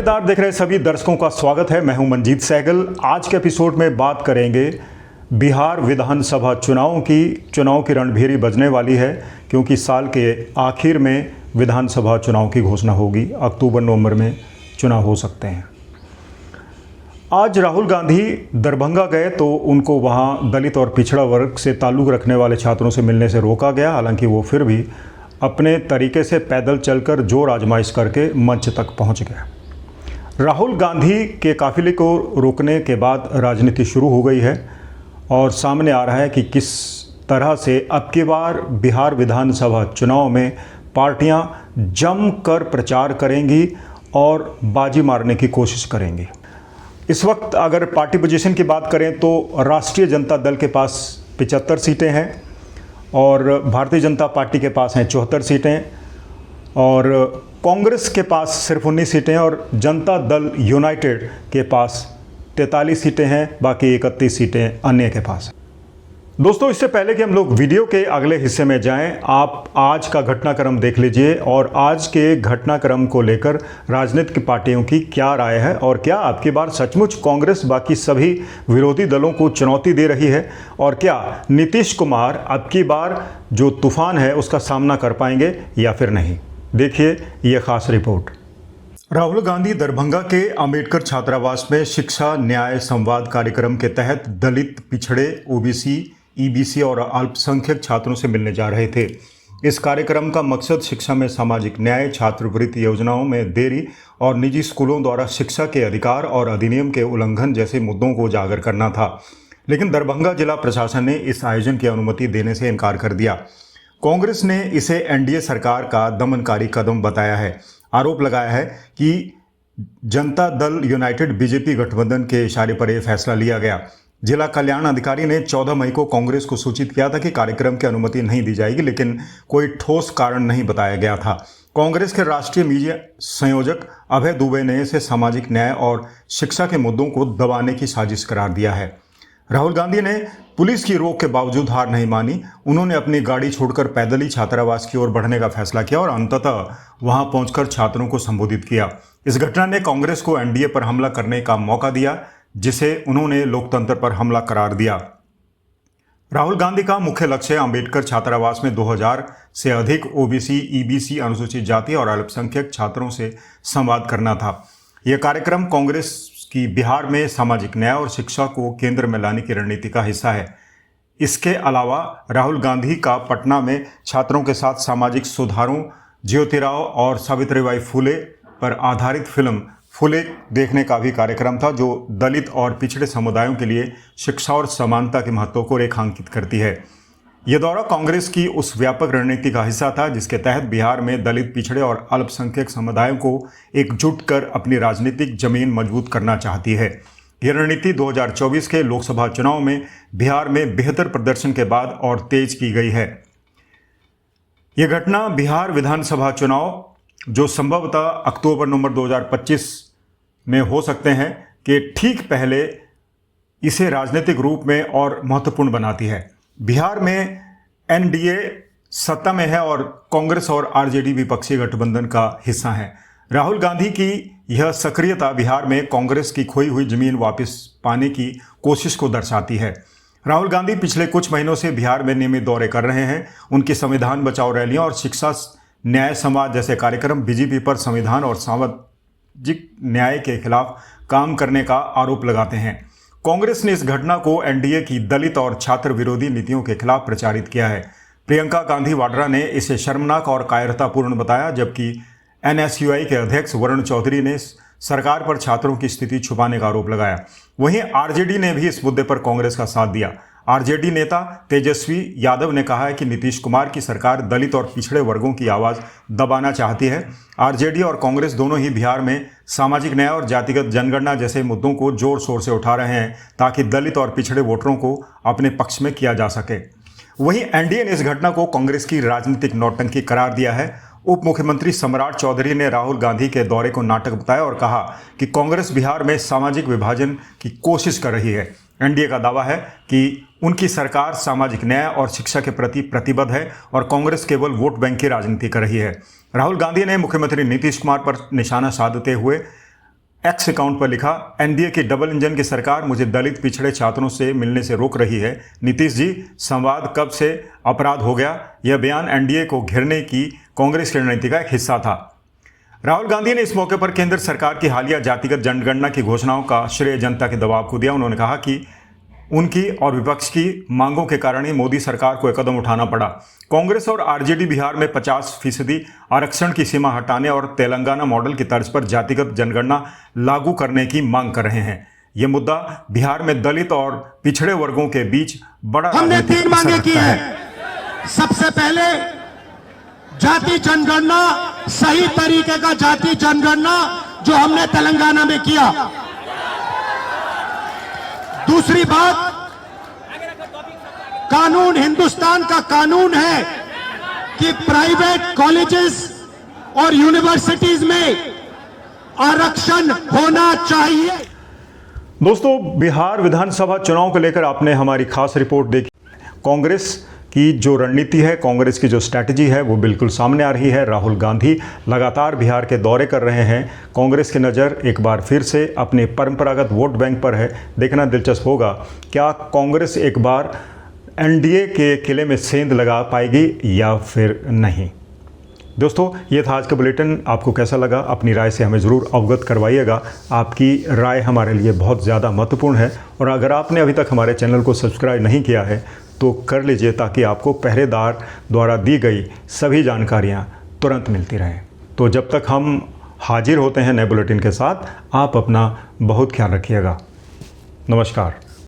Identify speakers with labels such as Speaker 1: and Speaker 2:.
Speaker 1: लगातार देख रहे सभी दर्शकों का स्वागत है। मैं हूं मंजीत सहगल। आज के एपिसोड में बात करेंगे बिहार विधानसभा चुनाव की रणभेरी बजने वाली है, क्योंकि साल के आखिर में विधानसभा चुनाव की घोषणा होगी। अक्टूबर नवंबर में चुनाव हो सकते हैं। आज राहुल गांधी दरभंगा गए तो उनको वहां दलित और पिछड़ा वर्ग से ताल्लुक़ रखने वाले छात्रों से मिलने से रोका गया। हालांकि वो फिर भी अपने तरीके से पैदल चलकर जोर आजमाइश करके मंच तक पहुंच गए। राहुल गांधी के काफिले को रोकने के बाद राजनीति शुरू हो गई है और सामने आ रहा है कि किस तरह से अब की बार बिहार विधानसभा चुनाव में पार्टियां जमकर प्रचार करेंगी और बाजी मारने की कोशिश करेंगी। इस वक्त अगर पार्टी पोजीशन की बात करें तो राष्ट्रीय जनता दल के पास 75 सीटें हैं और भारतीय जनता पार्टी के पास हैं 74 सीटें और कांग्रेस के पास सिर्फ 19 सीटें और जनता दल यूनाइटेड के पास 43 सीटें हैं। बाकी 31 सीटें अन्य के पास हैं। दोस्तों, इससे पहले कि हम लोग वीडियो के अगले हिस्से में जाएं, आप आज का घटनाक्रम देख लीजिए और आज के घटनाक्रम को लेकर राजनीतिक पार्टियों की क्या राय है और क्या आपकी बार सचमुच कांग्रेस बाकी सभी विरोधी दलों को चुनौती दे रही है और क्या नीतीश कुमार अब की बार जो तूफान है उसका सामना कर पाएंगे या फिर नहीं। देखिए ये खास रिपोर्ट। राहुल गांधी दरभंगा के अंबेडकर छात्रावास में शिक्षा न्याय संवाद कार्यक्रम के तहत दलित, पिछड़े, ओबीसी, ईबीसी और अल्पसंख्यक छात्रों से मिलने जा रहे थे। इस कार्यक्रम का मकसद शिक्षा में सामाजिक न्याय, छात्रवृत्ति योजनाओं में देरी और निजी स्कूलों द्वारा शिक्षा के अधिकार और अधिनियम के उल्लंघन जैसे मुद्दों को उजागर करना था। लेकिन दरभंगा जिला प्रशासन ने इस आयोजन की अनुमति देने से इनकार कर दिया। कांग्रेस ने इसे एनडीए सरकार का दमनकारी कदम बताया है। आरोप लगाया है कि जनता दल यूनाइटेड बीजेपी गठबंधन के इशारे पर यह फैसला लिया गया। जिला कल्याण अधिकारी ने 14 मई को कांग्रेस को सूचित किया था कि कार्यक्रम की अनुमति नहीं दी जाएगी, लेकिन कोई ठोस कारण नहीं बताया गया था। कांग्रेस के राष्ट्रीय मीडिया संयोजक अभय दुबे ने इसे सामाजिक न्याय और शिक्षा के मुद्दों को दबाने की साजिश करार दिया है। राहुल गांधी ने पुलिस की रोक के बावजूद हार नहीं मानी। उन्होंने अपनी गाड़ी छोड़कर पैदल ही छात्रावास की ओर बढ़ने का फैसला किया और अंततः वहां पहुंचकर छात्रों को संबोधित किया। इस घटना ने कांग्रेस को एनडीए पर हमला करने का मौका दिया, जिसे उन्होंने लोकतंत्र पर हमला करार दिया। राहुल गांधी का मुख्य लक्ष्य अंबेडकर छात्रावास में 2000 से अधिक ओबीसी, ईबीसी, अनुसूचित जाति और अल्पसंख्यक छात्रों से संवाद करना था। यह कार्यक्रम कांग्रेस की बिहार में सामाजिक न्याय और शिक्षा को केंद्र में लाने की रणनीति का हिस्सा है। इसके अलावा राहुल गांधी का पटना में छात्रों के साथ सामाजिक सुधारों, ज्योतिराव और सावित्रीबाई फुले पर आधारित फिल्म फुले देखने का भी कार्यक्रम था, जो दलित और पिछड़े समुदायों के लिए शिक्षा और समानता के महत्व को रेखांकित करती है। यह दौरा कांग्रेस की उस व्यापक रणनीति का हिस्सा था जिसके तहत बिहार में दलित, पिछड़े और अल्पसंख्यक समुदायों को एकजुट कर अपनी राजनीतिक जमीन मजबूत करना चाहती है। यह रणनीति 2024 के लोकसभा चुनाव में बिहार में बेहतर प्रदर्शन के बाद और तेज की गई है। यह घटना बिहार विधानसभा चुनाव, जो संभवतः अक्टूबर-नवंबर 2025 में हो सकते हैं, कि ठीक पहले इसे राजनीतिक रूप में और महत्वपूर्ण बनाती है। बिहार में एनडीए सत्ता में है और कांग्रेस और आरजेडी विपक्षी गठबंधन का हिस्सा है। राहुल गांधी की यह सक्रियता बिहार में कांग्रेस की खोई हुई जमीन वापस पाने की कोशिश को दर्शाती है। राहुल गांधी पिछले कुछ महीनों से बिहार में नियमित दौरे कर रहे हैं। उनकी संविधान बचाओ रैलियां और शिक्षा न्याय समाज जैसे कार्यक्रम बीजेपी पर संविधान और सामाजिक न्याय के खिलाफ काम करने का आरोप लगाते हैं। कांग्रेस ने इस घटना को एनडीए की दलित और छात्र विरोधी नीतियों के खिलाफ प्रचारित किया है। प्रियंका गांधी वाड्रा ने इसे शर्मनाक और कायरतापूर्ण बताया, जबकि एनएसयूआई के अध्यक्ष वरुण चौधरी ने सरकार पर छात्रों की स्थिति छुपाने का आरोप लगाया। वहीं आरजेडी ने भी इस मुद्दे पर कांग्रेस का साथ दिया। आरजेडी नेता तेजस्वी यादव ने कहा है कि नीतीश कुमार की सरकार दलित और पिछड़े वर्गों की आवाज़ दबाना चाहती है। आरजेडी और कांग्रेस दोनों ही बिहार में सामाजिक न्याय और जातिगत जनगणना जैसे मुद्दों को जोर शोर से उठा रहे हैं ताकि दलित और पिछड़े वोटरों को अपने पक्ष में किया जा सके। वहीं एनडीए ने इस घटना को कांग्रेस की राजनीतिक नौटंकी करार दिया है। उप मुख्यमंत्री सम्राट चौधरी ने राहुल गांधी के दौरे को नाटक बताया और कहा कि कांग्रेस बिहार में सामाजिक विभाजन की कोशिश कर रही है। एनडीए का दावा है कि उनकी सरकार सामाजिक न्याय और शिक्षा के प्रति प्रतिबद्ध है और कांग्रेस केवल वोट बैंक की राजनीति कर रही है। राहुल गांधी ने मुख्यमंत्री नीतीश कुमार पर निशाना साधते हुए एक्स अकाउंट पर लिखा, एनडीए की डबल इंजन की सरकार मुझे दलित पिछड़े छात्रों से मिलने से रोक रही है। नीतीश जी, संवाद कब से अपराध हो गया? यह बयान एनडीए को घेरने की कांग्रेस की रणनीति का एक हिस्सा था। राहुल गांधी ने इस मौके पर केंद्र सरकार की हालिया जातिगत जनगणना की घोषणाओं का श्रेय जनता के दबाव को दिया। उन्होंने कहा कि उनकी और विपक्ष की मांगों के कारण ही मोदी सरकार को एक कदम उठाना पड़ा। कांग्रेस और आरजेडी बिहार में 50% आरक्षण की सीमा हटाने और तेलंगाना मॉडल की तर्ज पर जातिगत जनगणना लागू करने की मांग कर रहे हैं। यह मुद्दा बिहार में दलित और पिछड़े वर्गों के बीच बड़ा
Speaker 2: हमने 3 मांगे की है। सबसे पहले जाति जनगणना, सही तरीके का जाति जनगणना जो हमने तेलंगाना में किया। दूसरी बात, कानून हिंदुस्तान का कानून है कि प्राइवेट कॉलेजेस और यूनिवर्सिटीज में आरक्षण होना चाहिए।
Speaker 1: दोस्तों, बिहार विधानसभा चुनाव को लेकर आपने हमारी खास रिपोर्ट देखी। कांग्रेस की जो रणनीति है, कांग्रेस की जो स्ट्रैटेजी है, वो बिल्कुल सामने आ रही है। राहुल गांधी लगातार बिहार के दौरे कर रहे हैं। कांग्रेस की नज़र एक बार फिर से अपने परंपरागत वोट बैंक पर है। देखना दिलचस्प होगा, क्या कांग्रेस एक बार एनडीए के किले में सेंध लगा पाएगी या फिर नहीं। दोस्तों, ये था आज का बुलेटिन। आपको कैसा लगा? अपनी राय से हमें ज़रूर अवगत करवाइएगा। आपकी राय हमारे लिए बहुत ज़्यादा महत्वपूर्ण है। और अगर आपने अभी तक हमारे चैनल को सब्सक्राइब नहीं किया है तो कर लीजिए, ताकि आपको पहरेदार द्वारा दी गई सभी जानकारियाँ तुरंत मिलती रहें। तो जब तक हम हाजिर होते हैं नए बुलेटिन के साथ, आप अपना बहुत ख्याल रखिएगा। नमस्कार।